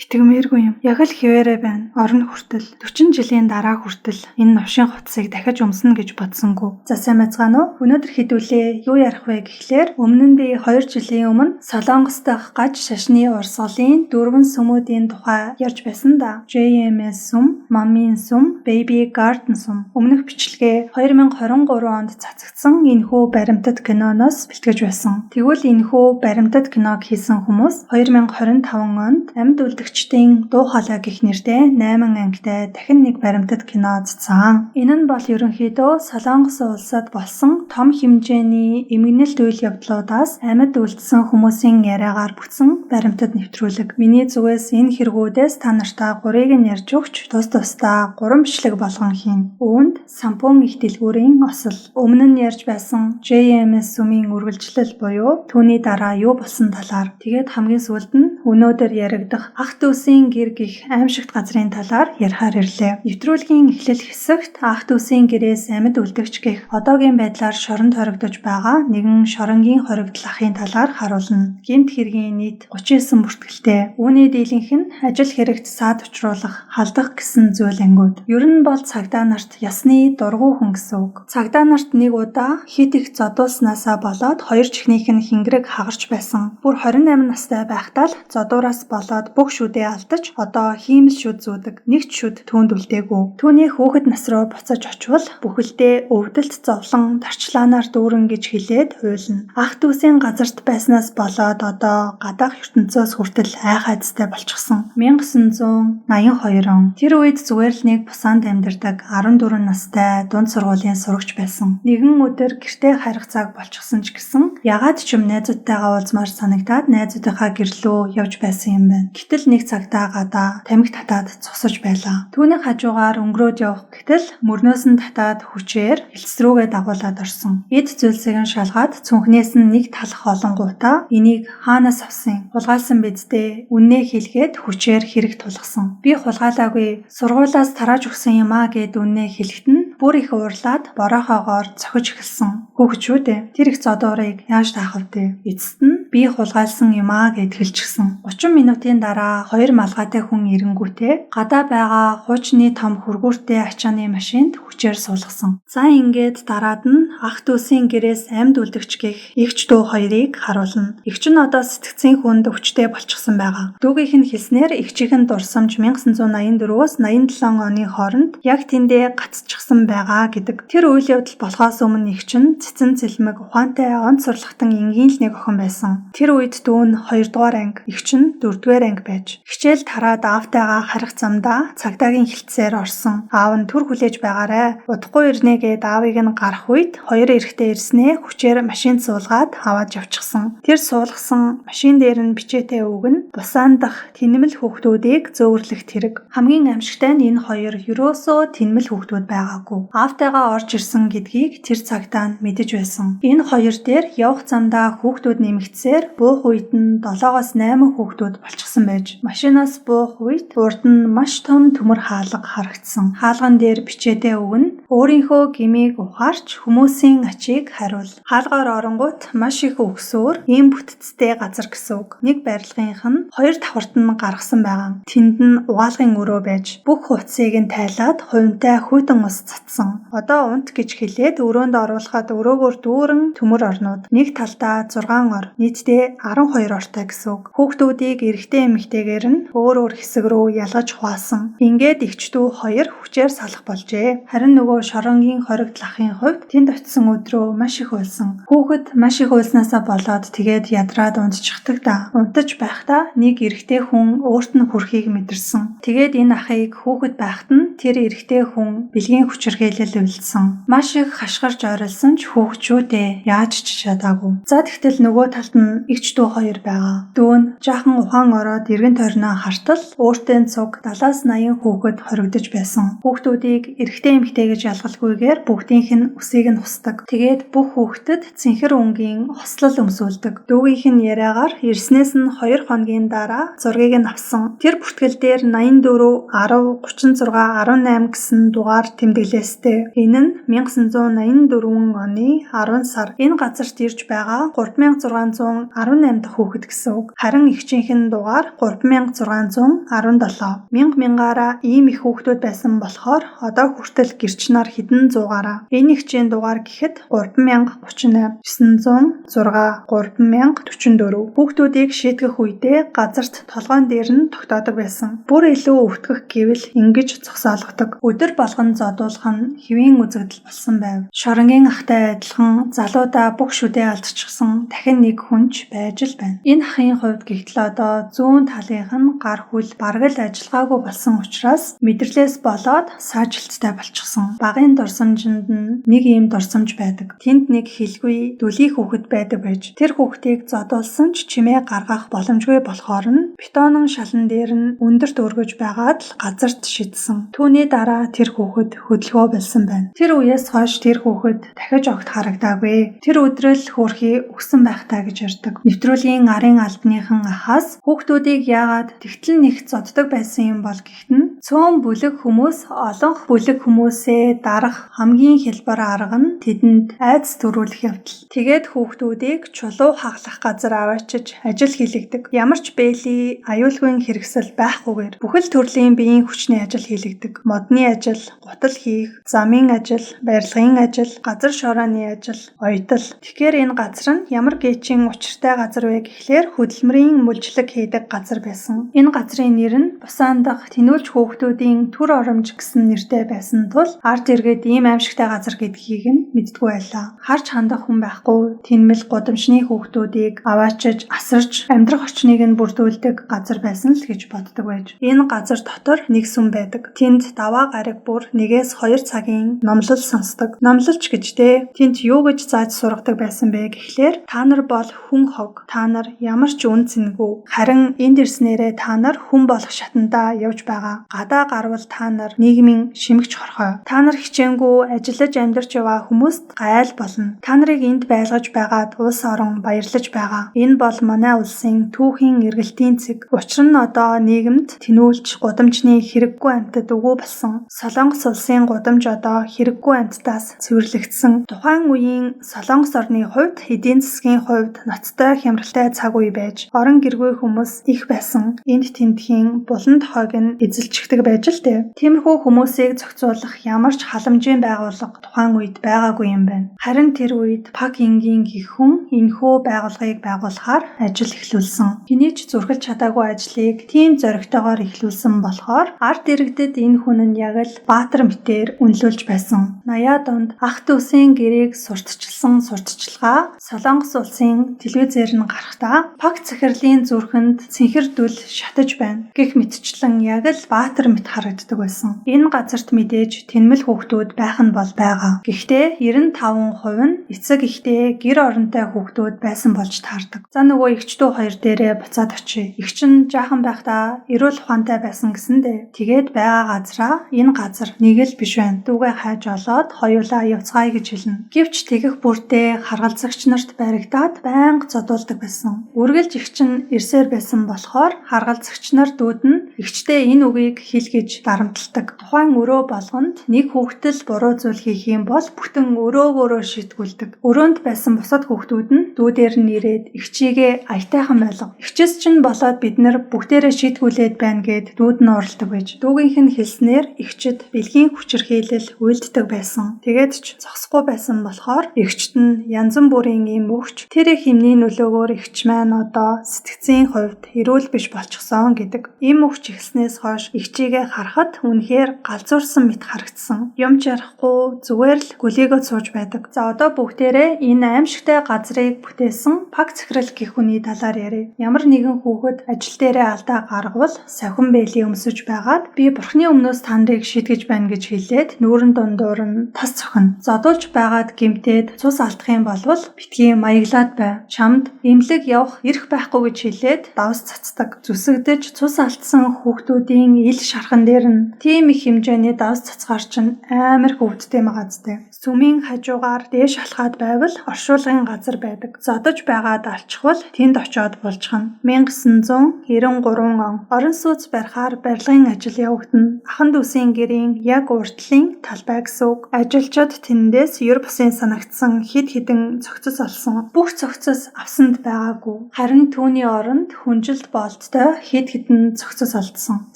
Итгэмээргүй юм. Яг л хിവэрэ байна. Орон хүртэл 40 жилийн дараа хүртэл энэ новшин хувцсыг дахиж өмснө гэж бодсонгүй. За сайн байцгаана уу? Өнөөдөр хэдүүлээ юу ярих вэ гэхлээр өмнө нь би 2 жилийн өмнө Солонгос дахь гаж шашны урсгалын 4 сүмүүдийн тухай ярьж байсан да. JMS сүм, Mommy сүм, Baby Garden сүм. Өмнөх бичлэгээ 2023 онд цацагдсан энэхүү баримтат киноноос бэлтгэж байсан. Тэгвэл энэхүү баримтат киног хийсэн хүмүүс 2025 онд амьд үлдэгчдийн дуу хоолой гэх нэртэй 8 ангитай дахин нэг баримтат кино цацсан. Энэ нь бол ерөнхийдөө Солонгос улсад болсон том хэмжээний эмгэнэлт үйл явдлуудаас амьд үлдсэн хүмүүсийн яриагаар бүтсэн баримтат нэвтрүүлэг. Миний зүгээс энэ хэрэгүүдээс та нартай 3-ыг нь ярьж өгч тусдаа 3 бичлэг болгон хийн. Үүнд сампун их дэлгүүрийн осол, өмнө нь ярьж байсан JMS сүмийн үргэлжлэл буюу түүний дараа юу болсон талаар, тэгээд хамгийн сүүлд нь өнөөдөр яригдах ах дүүсийн гэр гих аимшигт газрын талаар ярихаар ирлээ. Нэвтрүүлгийн эхлэл хэсэгт ах дүүсийн гэрээс амьд үлдэгч гих одоогийн байдлаар шоронд хоригдож байгаа нэгэн шоронгийн хоригдол ахын талаар харуулна. Гэмт хэргийн нийт 39 бүртгэлтэй. Үүний дийлэнх нь ажил хэрэгт саад учруулах, халдах гэсэн зүйл ангиуд. Ер нь бол цагдаа нарт ясны дургүй хүн гэсэн үг. Цагдаа нарт нэг удаа хит их зодуулснаасаа болоод хоёр чихнийх нь хингэрэг хагарч байсан. Бүр 28 настай байхдаа л зодуураас болоод бүх шүдээ алдаж одоо хиймэл шүд зүүдэг. Нэг ч шүд түүнд үлдээгүй. Түүний хүүхэд нас руу буцаж очивол бүхэлдээ өвдөлт зовлон тарчлаанаар дүүрэн гэж хэлээд хуйлна. Ах дүүсийн газарт байснаас болоод одоо гадаах ертөнцөөс хүртэл айхайцтай болчихсон. 1982 он. Тэр үед зүгээр л нэг Пусанд амьдардаг 14 настай дунд сургуулийн сурагч байсан. Нэгэн өдөр гэртээ харих цаг болчихсон ч гэсэн ягаад ч юм найзуудтайгаа уулзмаар санагдаад найзуудынхаа гэрлөө явж байсан юм байна. Гэтэл нэг цагтаа гадаа тамхи татаад цусаж байлаа. Түүний хажуугаар өнгөрөөд явах гэтэл мөрнөөс нь татаад хүчээр элс рүүгээ дагуулад орсон. Эд зүйлсийг нь шалгаад цүнхнээс нь нэг талах олонгуудаа энийг хаанаас авсан? Хулгайлсан бидтэй үннээ хэлгээд хүчээр хэрэг тулгасан. Би хулгайлаагүй, сургуулаас тарааж өгсөн юм аа гэд үннээ хэлэхэд нь бүр их уурлаад бороохоогоор цохиж эхэлсэн. Хүүхэд шүү дээ. Тэр их зодоорыг яаж таах вэ? Эцэст нь би хулгайлсан юм аа гэд хэлчихсэн. 30 минутын дараа хоёр малгайтай хүн ирэнгүүтээ гадаа байгаа хуучны том хөргүүртэй ачааны машинд хүчээр суулгасан. За ингээд дараад нь ах дүүсийн гэрээс амьд үлдэгч гэх эгч дүү хоёрыг харуулна. Эгч нь одоо сэтгцийн хүнд өвчтэй болчихсон байгаа. Дүүгийнх нь хэлснээр эгчийнх нь дурсамж 1984-өөс 87 оны хооронд яг тэндээ гацчихсан байгаа гэдэг. Тэр үйл явдал болохоос өмнө эгч нь цэцэн цэлмэг ухаантай онц сурлахтан энгийн л нэг охин байсан. Тэр үед дүү нь 2 дугаар анги, эгч нь 4 дугаар анги байж хичээл тараад аавтайгаа харих замдаа цагдаагийн хилцээр орсон. Аав нь түр хүлээж байгаарэ. Удахгүй ирнэ гэд аавыг нь гарах үед хоёр эрэгтэй ирснээ хүчээр машинд суулгаад аваад явчихсан. Тэр суулгасан машин дээр нь бичээтэй үг нь бусаан дах тэнэмэл хүүхдүүдийг зөөвөрлөх тэрэг. Хамгийн аимшигтай нь энэ хоёр юрөөсөө тэнэмэл хүүхдүүд байгаагүй. Аавтайгаа орж ирсэн гэдгийг тэр цагтаа нь мэдэж байсан. Энэ хоёр дээр явах замдаа хүүхдүүд нэмэгдсээр буух үед нь 7-8 хүүхдүүд болчихсон байж машинаас буух үед урд нь маш том төмөр хаалга харагдсан. Хаалган дээр бичээтэй үг нь өөрийнхөө гмийг ухаарч хүмүүсийн ачийг хариул. Хаалгаар оронгууд маш их өгсөөр ийм бүтцтэй газар гэсэн үг. Нэг барилгынх нь хоёр давхарт нь гаргасан байгаа. Тэнд нь угаалгын өрөө байж бүх хувцсыг нь тайлаад хувинтай хүйтэн ус цацсан. Одоо унт гэж хэлээд өрөөнд оруулахад өрөөгөр дүүрэн төмөр орнууд. Нэг талдаа 6 ор, нийтдээ 12 ортой гэсэн үг. Хүүхдүүдийг эрэгтэй эмэгтэйгээр нь өөр хэсэг рүү ялгаж хуваасан. Ингээд эгч дүү хоёр хүчээр салах болжээ. Харин нөгөө шоронгийн хоригдол ахын хувьд тэнд очисон өдрөө маш их уйлсан. Хүүхэд маш их уйлснаасаа болоод тэгээд ядраад унтчихдаг да. Унтаж байхдаа нэг эрэгтэй хүн өөрт нь хүрхийг мэдэрсэн. Тэгээд энэ ахыг хүүхэд байхад нь тэр эрэгтэй хүн бэлгийн хүчирхийлэл үйлдсэн. Маш их хашгирч ойрлсон ч хүүхэд шүү дээ. Яаж ч чадаагүй. За тэгтэл нөгөө талд нь эгч дүү хоёр байгаа. Дүү нь жаахан ухаан ороод эргэн тойрноо хартал өөртөө цуг 70-80 хүүхэд хоригдож байсан. Хүүхдүүдийг эрэгтэй эмэгтэй гэж ялгалгүйгээр бүгдийнх нь үсийг нь хусдаг. Тэгээд бүх хүүхдэд цэнхэр өнгийн хослол өмсүүлдэг. Дүүгийнх нь яриагаар ирснээс нь 2 хоногийн дараа зургийг нь авсан. Тэр бүртгэл дээр 84, 10, 36, 18 гэсэн дугаар тэмдэглээстэй. Энэ нь 1984 оны 10 сар энэ газарт ирж байгаа 3600 18 дахь хүүхэд гэсэн үг. Харин эгчийнх нь дугаар 3617. Мянгаараа ийм их хүүхдүүд байсан болохоор одоо хүртэл гэрч нар хэдэн зуугаараа. Энэ эгчийн дугаар гэхэд 3038, 906, 3044. Хүүхдүүдийг шийтгэх үедээ газарт толгоон дээр нь тогтоодог байсан. Бүр илүү өвтгөх гэвэл ингэж зогсоолгодог. Өдөр болгон зодуулах нь хэвийн үзэгдэл болсон байв. Шоронгийн ахтай адилхан залуудаа бүх шүдээ алдчихсан дахин нэг хүнч байж л байна. Энэ ахын хувьд гэтэл одоо зүүн талынх нь гар хүл бараг л ажиллагаагүй болсон учраас мэдрэлээс болоод саажилттай болчихсон. Багын дурсамжинд нь нэг ийм дурсамж байдаг. Тэнд нэг хэлгүй дүлий хүүхэд байдаг байж тэр хүүхдийг зодуулсан ч чимээ гаргах боломжгүй болохоор нь бетонын шалан дээр нь өндөрт өргөж байгаад л газарт шидсэн. Түүний дараа тэр хүүхэд хөдөлгөөн болсон байна. Тэр үеэс хойш тэр хүүхэд дахиж огт харагдаагүй. Тэр өдрөл хөөрхий өгсөн байх таа гэж ярьдаг. Нэвтрүүлгийн арын албаныхан ахаас хүүхдүүдийг яагаад тэгтэл нэг зоддог байсан юм бол гэхтэн цөөн бүлэг хүмүүс олонх бүлэг хүмүүсээ дарах хамгийн хялбар арга нь тэдэнд айдас төрүүлэх явдал. Тэгээд хүүхдүүдийг чулуу хаглах газар аваачиж ажил хийлэгдэг. Ямар ч бэйли аюулгүй хэрэгсэл байхгүйгээр бүхэл төрлийн биеийн хүчний ажил хийлэгдэг. Модны ажил, гутал хийх, замын ажил, барилгын ажил, газар шорооны ажил, оёдол. Тэгэхээр энэ газар нь ямар гээчийн учиртай газар вэ гэхлээр хөдөлмөрийн мүлжлэг хийдэг газар байсан. Энэ газрын нэр нь бусаан дахь тэнүүлж хүүхдүүдийн түр оромж гэсэн нэртэй байсан тул ард иргэд ийм аимшигтай газар гэдгийг нь мэддэггүй байлаа. Харж хандах хүн байхгүй тэнмэл гудамжны хүүхдүүдийг аваачиж асарж амьдрах орчныг нь бүрдүүлдэг газар байсан л гэж боддог байж. Энэ газар дотор нэг сүм байдаг. Тэнд даваа гараг бүр 1-2 цагийн номлол сонсдог. Номлолч гэжтэй тэнд юу гэж зааж сургадаг байсан бэ гэхлээр та нар бол хүн хог. Та нар ямар ч үн цэнгүй. Харин энд ирснээрээ та нар хүн болох шатандаа явж байгаа. Гадаа гарвал та нар нийгмийн шимэгч хорхой. Та нар хичээнгүү ажиллаж амьдарч яваа хүмүүст гайл болно. Та нарыг энд байлгаж байгаад улс орон баярлаж байгаа. Энэ бол манай улсын түүхийн эргэлтийн цэг. Учир нь одоо нийгэмд тэнүүлж гудамжны хэрэггүй амьтад өгөө болсон. Солонгос улсын гудамж одоо хэрэггүй амьтдаас цэвэрлэгдсэн. Тухайн үеийн Солонгос орны хувьд эдийн засгийн хувьд ноцтой хямралтай цаг үе байж орон гэргүй хүмүүс их байсан. Энд тентхийн булан тохойг нь эзэлчихдэг байж л дээ. Тиймэрхүү хүмүүсийг зохицуулах ямар ч халамжийн байгууллага тухайн үед байгаагүй юм байна. Харин тэр үед Пак Ингийн гэх хүн энэхүү байгууллагыг байгуулахаар ажил эхлүүлсэн. Хэний ч зурхилж чадаагүй ажлыг тийм зоригтойгоор эхлүүлсэн болохоор ард иргэдэд энэ хүн нь яг л баатар мэтээр үнэлүүлж байсан. 80-аад онд ах дүүсийн гэрээг сурталчилсан сурталчилгаа Солонгос улсын телевизээр нь гарахдаа Пак захирлын зүрхэнд цэнхэрдүл шатаж байна. Гэх мэтчлэн яг л баатар мэт харагддаг байсан. Энэ газарт мэдээж тэнмэл хүүхдүүд байх нь бол байгаа. Гэхдээ 95% нь эцэг ихтэй гэр оронтой хүүхдүүд байсан болж таардаг. За нөгөө эгчдүү хоёр дээрээ буцаад очие. Эгч нь жаахан байхдаа эрүүл ухаантай байсан гэсэндээ тэгээд байгаа газраа энэ газар нэг л биш байна. Дүүгээ хайж олоод хоёулаа явцгаая гэж хэлнэ. Гэвч тэгэх бүртээ харгалзагч нарт баригдаад байнга зодуулдаг байсан. Үргэлж эгч нь ирсээр байсан болохоор харгалзагч нар дүүд нь эгчтэй энэ үгийг хэл гэж дарамталдаг. Тухайн өрөө болгонд нэг хүүхдэл буруу зүйл хийх юм бол бүтэн өрөөгөөрөө шийтгүүлдэг. Өрөөнд байсан бусад хүүхдүүд нь дүүдээр нь ирээд эгчийгээ аятайхан байлга. Эгчээс чинь болоод бид нар бүгдээрээ шийтгүүлээд байна гэд дүүд нь уралдаг байж. Дүүгийнх нь хэлснээр эгчид бэлгийн хүчирхийлэл үйлддэг байсан. Тэгээд ч зогсохгүй байсан болохоор эгчт нь янз бүрийн юм өгч тэр хэмнээ нөлөөгөөр эгч маань одоо сэтгцийн хувьд эрүүл биш болчихсон гэдэг. Им өгч эхэлснээс хойш эгчийгээ харахад үнэхээр галзуурсан мэт харагдсан. Юм ч ярахгүй зүгээр л гөлийгөө сууж байдаг. За одоо бүгдээрээ энэ аимшигтай газрыг бүтээсэн Пак захирал гэх хүний талаар ярив. Ямар нэгэн хүүхэд ажил дээрээ алдаа гаргавал сахин бэйли өмсөж байгаад би бурхны өмнөөс та нарыг шийтгэж байна гэж хэлээд нүүрэн дундуур нь тас цохино. Зодуулж байгаад гимтээд цус алдах юм болвол битгий маяглаад бай. Чамд эмнэлэг явах эрх байхгүй гэж хэлээд давс цацдаг. Зүсэгдэж цус алдсан хүүхдүүдийн ил шархан дээр нь тийм их хэмжээний давс цацгаар чинь амар их өвддөг юм газтай. Сүмийн хажуугаар дээш алхаад байвал оршуулгын газар байдаг. Зодож байгаад алчхвал тэнд очиод булчхна. 1993 он орон сууц барихаар барилгын ажил явагдана. Ахан дүүсийн гэрийн яг уртлын талбай гэсэн үг. Ажилчид тэндээс ёр бусын санагдсан хэд хэдэн цогцос олсон. Бүх цогцос авсанд байгаагүй. Харин түүний оронд хүнжилт болттой хэд хэдэн цогцос олдсон.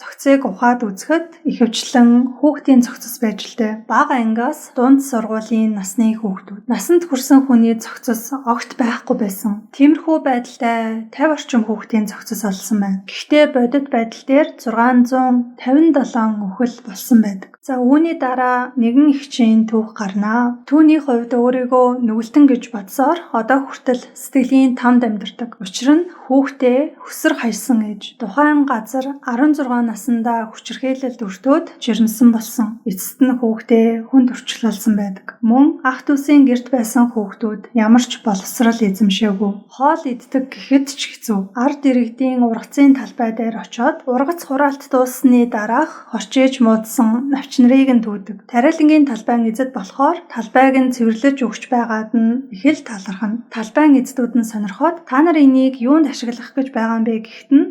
Цогцыг ухаад үзэхэд ихэвчлэн хүүхдийн цогцос байж л дээ. Бага ангиас дунд сургуулийн насны хүүхдүүд. Насанд хүрсэн хүний цогцос огт байхгүй байсан. Тиймэрхүү байдалтай 50 орчим хүүхдийн цогцос олсон байна. Гэхдээ бодит байдал дээр 657 үхэл болсон байдаг. За үүний дараа нэгэн эгчийн түүх гарнаа. Түүний хувьд өөрийгөө нүгэлтэн гэж бодсоор одоо хүртэл сэтгэлийн тамд амьдардаг. Учир нь хүүхдээ хөсөр хаясан ээж. Тухайн газар 16 наснда хүчирхийлэлд өртөөд жирэмсэн болсон. Эцэст нь хүүхдээ хүнд өрчлөлсөн байдаг. Мөн ах дүүсийн гэрт байсан хүүхдүүд ямар ч боловсрал эзэмшээгүй. Хоол иддэг гэхэд ч хэцүү. Ард иргэдийн ургацын талбай дээр очиод ургац хураалт дууссаны дараах хорчээж муудсан навчнарыг нь түүдэг. Тариалангийн талбайн эзэд болохоор талбайг нь цэвэрлэж өгч байгаад нь их л талархна. Талбайн эзэдүүд нь сонирхоод та нар энийг юунд ашиглах гэж байгаа юм бэ гэхэд нь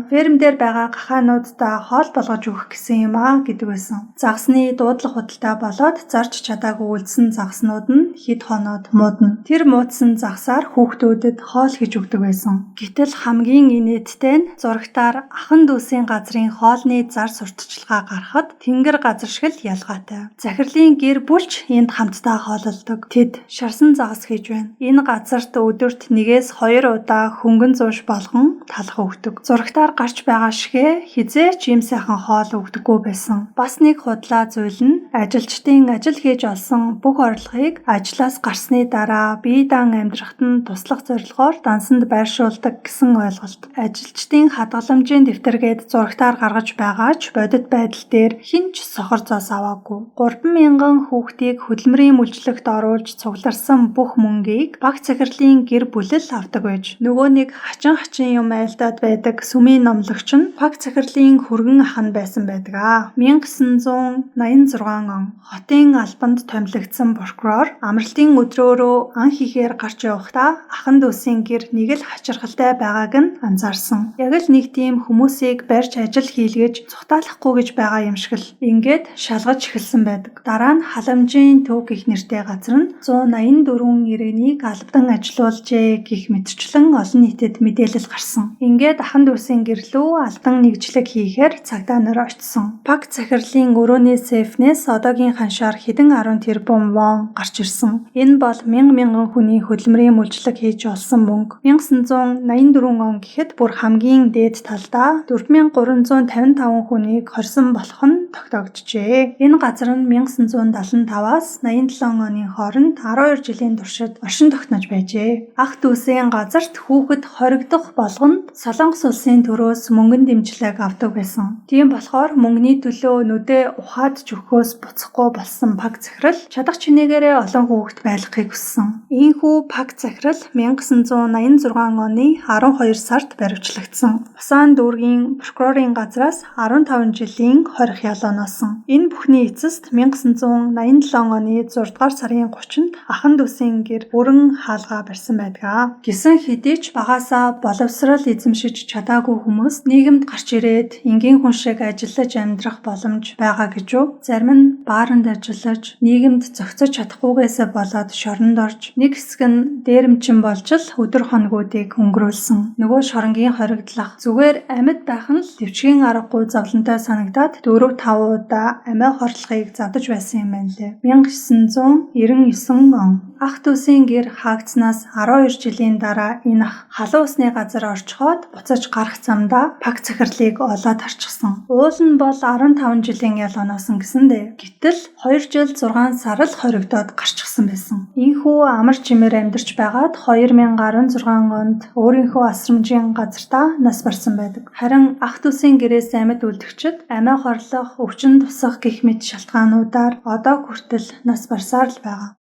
ферм дээр байгаа гахаануудаа хоол болгож өгөх гэсэн юм гэдэг байсан. Загсны дуудлага худалдаа болоод зарж чадаагүй үлдсэн загснууд нь хэд хоноод муудна. Тэр муудсан загсаар хүүхдүүдэд хоол хийж өгдөг байсан. Гэтэл хамгийн инээдтэй нь зурагтаар ахан дүүсийн газрын хоолны зар сурталчилгаа гарахад тэнгэр газар шиг л ялгаатай. Захирлын гэр бүлч энд хамтдаа хоололдог. Тэд шарсан загас хийж байна. Энэ газарт өдөрт 1-2 удаа хөнгөн зууш болгон талах өгдөг. Зурагтаар гарч байгаа шигэ хизээч ийм сайхан хоол өгдөггүй байсан. Бас нэг худлаа зүйл нь ажилчдын ажил хийж олсон бүх орлогыг ажлаас гарсны дараа бие даан амьдрахад нь туслах зорилгоор дансанд байршуулдаг гэсэн ойлголт. Ажилчдын хадгаламжийн дэвтэргээд зурагтаар гаргаж байгаа ч бодит байдал дээр хинч сохор зоос аваагүй. 3,000 хүүхдийг хөдөлмөрийн мүлжлэгт оруулж цугларсан бүх мөнгийг баг захирлын гэр бүлэл авдаг байж. Нөгөө нэг хачин юм айлдаад байдаг сүмийн номлогч нь баг захирлын хүргэн ах нь байсан байдаг. 1986 он хотын албанд томилогдсон прокурор амралтын өдрөөрөө ан хийхээр гарч явахдаа ахан дүүсийн гэр нэг л хачирхалтай байгааг нь анзаарсан. Яг л нэг тийм хүмүүсийг барьж ажил хийлгэж цухтаалахгүй гэж байгаа юм шиг л ингээд шалгаж эхэлсэн байдаг. Дараа нь халамжийн төв гэх нэртэй газар нь 184 иргэнийг албадан ажилуулжээ гэх мэтчлэн олон нийтэд мэдээлэл гарсан. Ингээд ахан дүүсийн гэр лүү албан нэгжлэг хийхээр цагдаа нар очсон. Баг захирлын өрөөний сейфнээс одоогийн ханшаар хэдэн 10 тэрбум вон гарч ирсэн. Энэ бол мянган хүний хөдөлмөрийн мүлжлэг хийж олсон мөнгө. 1984 он гэхэд бүр хамгийн дээд талдаа 4355 хүнийг хорсон болох нь тогтоогджээ. Энэ газар нь 1975-аас 87 оны хооронд 12 жилийн туршид оршин тогтнож байжээ. Ах дүүсийн газарт хүүхэд хоригдох болгонд Солонгос улсын төрөөс мөнгөн дэмжлэг авдаг байсан. Тийм болохоор мөнгөний төлөө нүдээ ухаад жөхөөс буцахгүй болсон баг захирал чадах чинээгээрээ олон хүүхэд байлгахыг хүссэн. Ийхүү баг захирал 1986 оны 12 сард баривчлагдсан. Усан дүүргийн прокурорын газраас 15 жилийн хорих ялооноосон. Энэ бүхний эцэст 1987 оны 6 дугаар сарын 30-нд ахан дүүсийн гэр бүрэн хаалгаа барьсан байдаг. Гэсэн хэдий ч багаасаа боловсрал эзэмшиж чадаагүй хүмүүс нийгэмд гарч ирээд энгийн хүн шиг ажиллаж амьдрах боломж байгаа гэж үү? Зарим нь бааранд ажиллаж нийгэмд зохицож чадахгүйгээсээ болоод шоронд орж нэг хэсэг нь дээрэмчин болж л өдөр хоногуудыг өнгөрүүлсэн. Нөгөө шоронгийн хоригдлах зүгээр амьд байх нь л төвчгийн аргагүй зовлонтой санагдаад 4-5 удаа амиа хорлохыг задаж байсан юм байна лээ. 1999 он ах дүүсийн гэр хаагдсанаас 12 жилийн дараа энэ ах халуун усны газар орчхоод буцаж гарах замдаа баг захирлыг олоод харчихсан. Уул нь бол 15 жилийн ялооноосон гэсэндээ. Гэтэл 2 жил 6 сар л хоригдоод гарчихсан байсан. Ийхүү амар чимээр амьдарч байгаад 2016 онд өөрийнхөө асрамжийн газартаа нас барсан байдаг. Харин ах дүүсийн гэрээс амьд үлдэгчид амиа хорлох, өвчин тусах гэх мэт шалтгаануудаар одоо хүртэл нас барсаар л байгаа.